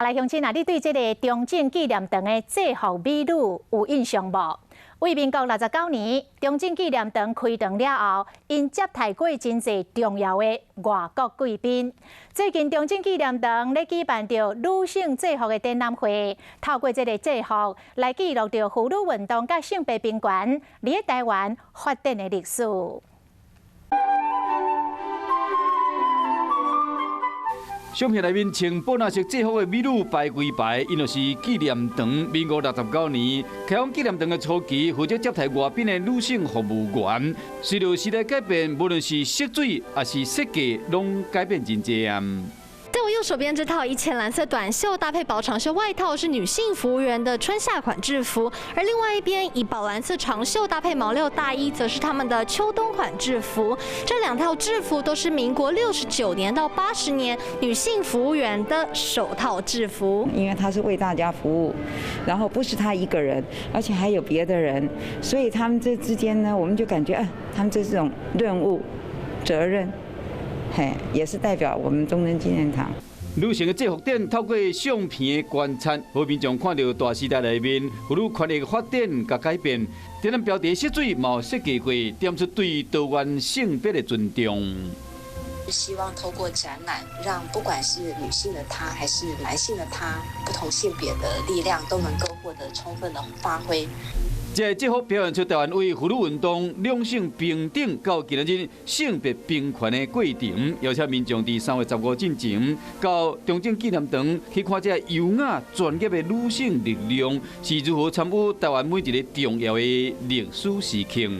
来，乡亲啊，你对这个中正纪念堂的制服美女有印象无？为民国69年，中正纪念堂开堂了后，因接待过真侪重要的外国贵宾。最近中正纪念堂咧举办着女性制服的展览会，透过这个制服来记录着妇女运动甲性别平权伫台湾发展的历史。 相片内面穿本色制服的美女排规排，因就是纪念堂。民国69年，开放纪念堂的初期，负责接待外宾的女性服务员。随着时代改变，无论是色水还是设计，拢改变真侪啊。 在我右手边这套以浅蓝色短袖搭配薄长袖外套是女性服务员的春夏款制服，而另外一边以宝蓝色长袖搭配毛料大衣，则是他们的秋冬款制服。这两套制服都是民国69年到80年女性服务员的首套制服。因为她是为大家服务，然后不是她一个人，而且还有别的人，所以他们这之间呢，我们就感觉，他们这是种任务、责任。 嘿，也是代表我们中正纪念堂。女性的制服展透过相片的观察，让民众看到大时代内面妇女权益的发展甲改变。展览标题色水嘛设计过，点出对多元性别的尊重。希望透过展览，让不管是女性的她还是男性的他，不同性别的力量都能够获得充分的发挥。 这个制服表现出台湾为妇女运动两性平等到今日性别平权的过程，邀请民众伫3月15进前到中正纪念堂去看这优雅专业的女性力量是如何参与台湾每一个重要的历史时刻。